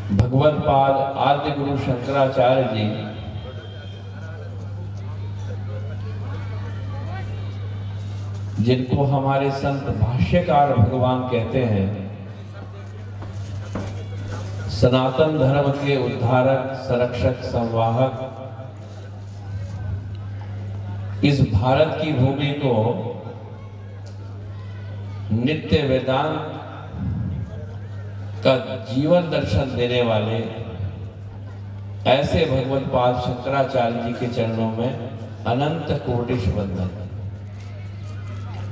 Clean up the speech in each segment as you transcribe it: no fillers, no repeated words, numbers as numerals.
भगवत पाद आद्य गुरु शंकराचार्य जी जिनको हमारे संत भाष्यकार भगवान कहते हैं, सनातन धर्म के उद्धारक, संरक्षक, संवाहक, इस भारत की भूमि को नित्य वेदांत का जीवन दर्शन देने वाले ऐसे भगवत पाद शंकराचार्य जी के चरणों में अनंत कोटिश वंदन।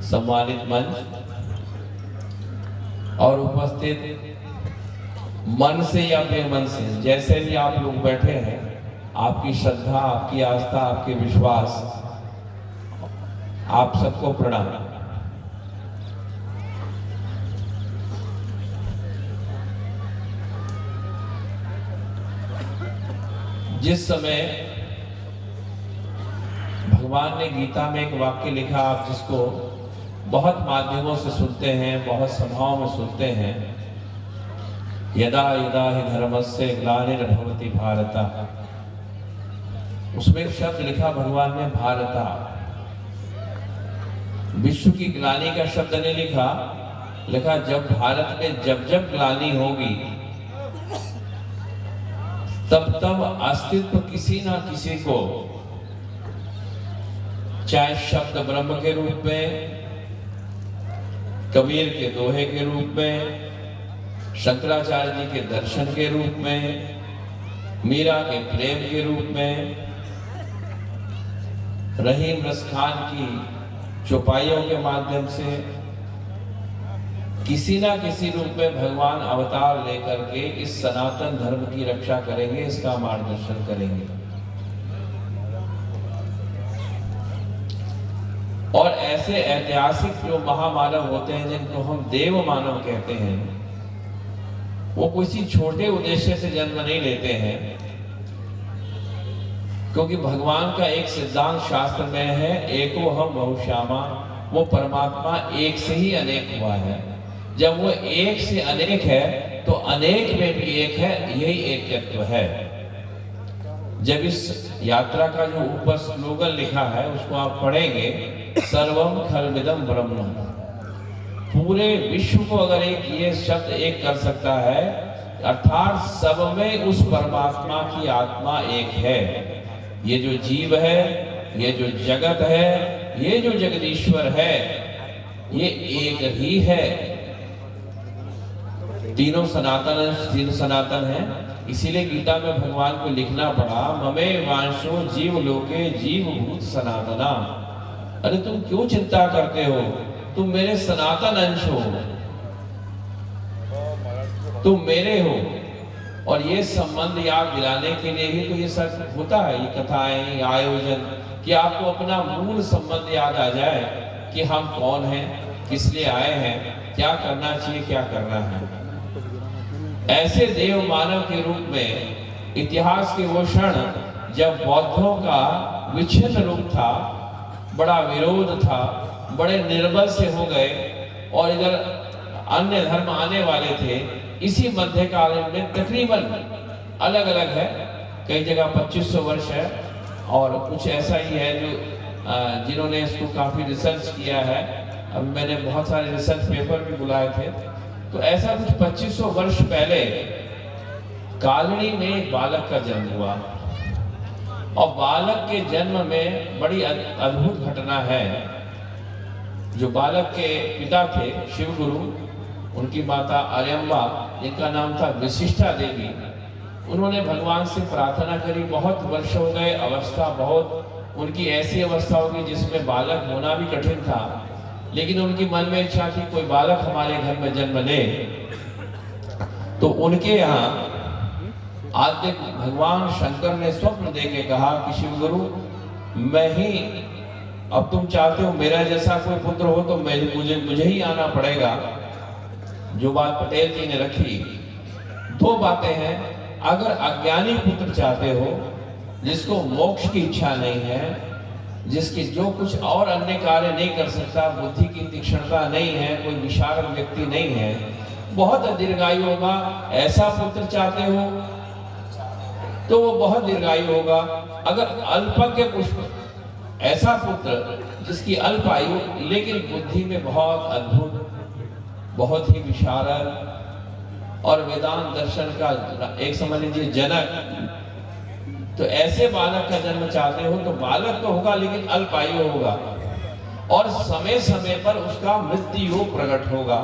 सम्मानित मंच और उपस्थित मन से या बेमन से जैसे भी आप लोग बैठे हैं, आपकी श्रद्धा, आपकी आस्था, आपके विश्वास, आप सबको प्रणाम। जिस समय भगवान ने गीता में एक वाक्य लिखा, आप जिसको बहुत माध्यमों से सुनते हैं, बहुत सभाओं में सुनते हैं, यदा यदा हि धर्मस्य ग्लानिर्भवति भारत, उसमें एक शब्द लिखा भगवान ने, भारता। विश्व की ग्लानि का शब्द नहीं लिखा, लिखा जब भारत में जब जब ग्लानि होगी तब तब अस्तित्व किसी ना किसी को, चाहे शब्द ब्रह्म के रूप में, कबीर के दोहे के रूप में, शंकराचार्य जी के दर्शन के रूप में, मीरा के प्रेम के रूप में, रहीम रस खान की चौपाइयों के माध्यम से, किसी ना किसी रूप में भगवान अवतार लेकर के इस सनातन धर्म की रक्षा करेंगे, इसका मार्गदर्शन करेंगे। और ऐसे ऐतिहासिक जो महामानव होते हैं, जिनको हम देव मानव कहते हैं, वो किसी छोटे उद्देश्य से जन्म नहीं लेते हैं, क्योंकि भगवान का एक सिद्धांत शास्त्र में है, एको हम बहुश्यामा, वो परमात्मा एक से ही अनेक हुआ है। जब वो एक से अनेक है तो अनेक में भी एक है, यही एकत्व है। जब इस यात्रा का जो ऊपर स्लोगन लिखा है उसको आप पढ़ेंगे, सर्वम खलविदम ब्रह्म, पूरे विश्व को अगर एक ये शब्द एक कर सकता है, अर्थात सब में उस परमात्मा की आत्मा एक है। ये जो जीव है, ये जो जगत है, ये जो जगदीश्वर है, ये एक ही है। तीनों सनातन है। इसीलिए गीता में भगवान को लिखना पड़ा, ममे वांशो जीव लोके जीव भूत सनातना। अरे तुम क्यों चिंता करते हो, तुम मेरे सनातन अंश हो, तुम मेरे हो। और ये संबंध याद दिलाने के लिए ही तो ये सब होता है, ये कथाएं, ये आयोजन, कि आपको अपना मूल संबंध याद आ जाए कि हम कौन हैं, किस लिए आए हैं, क्या करना चाहिए, क्या करना है। ऐसे देव मानव के रूप में इतिहास के वो क्षण जब बौद्धों का विच्छिन्न रूप था, बड़ा विरोध था, बड़े निर्बल से हो गए और इधर अन्य धर्म आने वाले थे। इसी मध्यकाल में तकरीबन अलग अलग है, कई जगह 2500 वर्ष है और कुछ ऐसा ही है जो जिन्होंने इसको काफी रिसर्च किया है। अब मैंने बहुत सारे रिसर्च पेपर भी बुलाए थे, तो ऐसा कुछ 2500 वर्ष पहले कालनी में एक बालक का जन्म हुआ और बालक के जन्म में बड़ी अद्भुत घटना है। जो बालक के पिता थे शिव गुरु, उनकी माता अरयम्बा, जिनका नाम था विशिष्टा देवी, उन्होंने भगवान से प्रार्थना करी। बहुत वर्ष हो गए, अवस्था बहुत उनकी ऐसी अवस्था होगी जिसमें बालक होना भी कठिन था, लेकिन उनकी मन में इच्छा थी कोई बालक हमारे घर में जन्म ले। तो उनके यहाँ आद्य भगवान शंकर ने स्वप्न देके कहा कि शिव गुरु, मैं ही, अब तुम चाहते हो मेरा जैसा कोई पुत्र हो तो मुझे ही आना पड़ेगा। जो बात पटेल जी ने रखी, दो बातें हैं, अगर अज्ञानी पुत्र चाहते हो, जिसको मोक्ष की इच्छा नहीं है, जिसकी जो कुछ और अन्य कार्य नहीं कर सकता, बुद्धि की तीक्ष्णता नहीं है, कोई विशारद व्यक्ति नहीं है, बहुत दीर्घायु होगा, ऐसा पुत्र चाहते हो तो वो बहुत दीर्घायु होगा। अगर अल्पज्ञ पुष्प, ऐसा पुत्र जिसकी अल्प आयु लेकिन बुद्धि में बहुत अद्भुत, बहुत ही विशारद और वेदांत दर्शन का एक समझ लीजिए जनक, तो ऐसे बालक का जन्म चाहते हो तो बालक तो होगा लेकिन अल्प आयु होगा और समय समय पर उसका मृत्यु प्रकट होगा।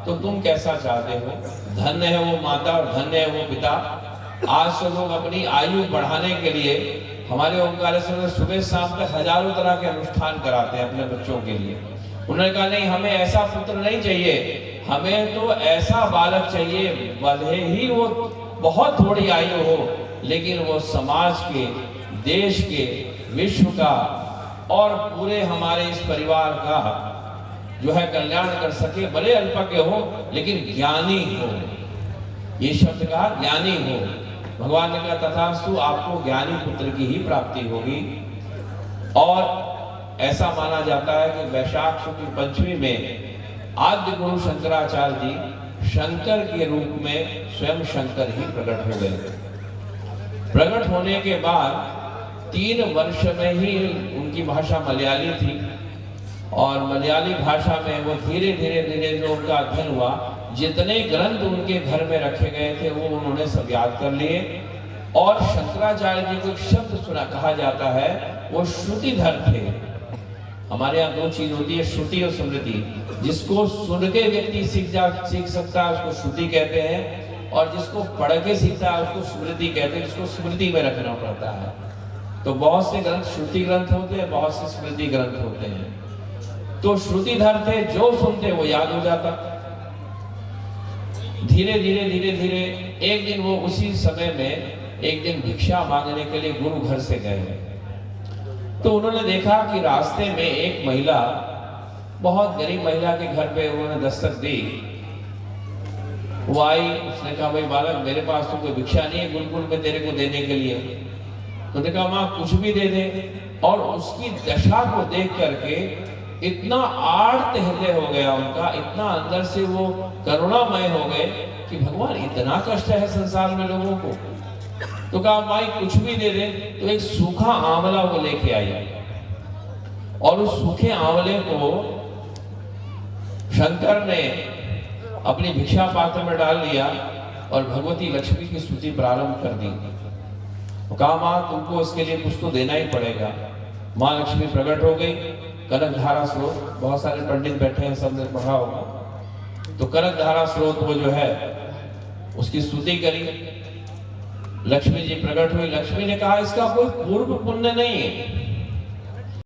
तो तुम कैसा चाहते हो? धन्य है वो माता और धन्य है वो पिता। आज तो लोग अपनी आयु बढ़ाने के लिए हमारे ओंकारेश्वर में सुबह शाम तक हजारों तरह के अनुष्ठान कराते हैं अपने बच्चों के लिए। उन्होंने कहा नहीं, हमें ऐसा पुत्र नहीं चाहिए, हमें तो ऐसा बालक चाहिए, भले ही वो बहुत थोड़ी आयु हो लेकिन वो समाज के, देश के, विश्व का और पूरे हमारे इस परिवार का जो है कल्याण कर सके। भले अल्पज्ञ हो लेकिन ज्ञानी हो। ये शब्द कहा ज्ञानी हो। भगवान ने कहा तथास्तु, आपको ज्ञानी पुत्र की ही प्राप्ति होगी। और ऐसा माना जाता है कि वैशाख शुक्ल पंचमी में आद्य गुरु शंकराचार्य जी शंकर के रूप में स्वयं शंकर ही प्रकट हो गए। प्रकट होने के बाद 3 वर्ष में ही उनकी भाषा मलयाली थी और मलयाली भाषा में वो धीरे धीरे जो उनका अध्ययन हुआ, जितने ग्रंथ उनके घर में रखे गए थे वो उन्होंने सब याद कर लिए। और शंकराचार्य जी को एक शब्द सुना कहा जाता है, वो श्रुतिधर थे। हमारे यहाँ 2 चीज होती है, श्रुति और स्मृति। जिसको सुन के व्यक्ति सीख सकता है उसको श्रुति कहते हैं, और जिसको पढ़ के सीखता है उसको स्मृति कहते हैं, जिसको स्मृति में रखना पड़ता है। तो बहुत से ग्रंथ श्रुति ग्रंथ होते हैं, बहुत से स्मृति ग्रंथ होते हैं। तो श्रुतिधर थे, जो सुनते वो याद हो जाता। धीरे धीरे एक दिन वो उसी समय में एक दिन भिक्षा मांगने के लिए गुरु घर से गए। तो उन्होंने देखा कि रास्ते में एक महिला, बहुत गरीब महिला के घर पे उन्होंने दस्तक दी। वो आई, उसने कहा भाई बालक, मेरे पास तो कोई भिक्षा नहीं है गुरुकुल में तेरे को देने के लिए। तो उन्होंने कहा माँ कुछ भी दे दे। और उसकी दशा को देख करके इतना आर्त हृदय हो गया उनका, इतना अंदर से वो करुणामय हो गए कि भगवान इतना कष्ट है संसार में लोगों को। तो कहा माई कुछ भी दे दे। तो एक सूखा आंवला वो लेके आई और उस सूखे आंवले को शंकर ने अपनी भिक्षा पात्र में डाल लिया और भगवती लक्ष्मी की स्तुति प्रारंभ कर दी। कहा मां तुमको इसके लिए कुछ तो देना ही पड़ेगा। मां लक्ष्मी प्रकट हो गई। कनकधारा स्रोत, बहुत सारे पंडित बैठे हैं, सबने पढ़ा होगा। तो कनकधारा स्रोत वो जो है उसकी स्तुति करी। लक्ष्मी जी प्रकट हुई। लक्ष्मी ने कहा इसका कोई पूर्व पुण्य नहीं है,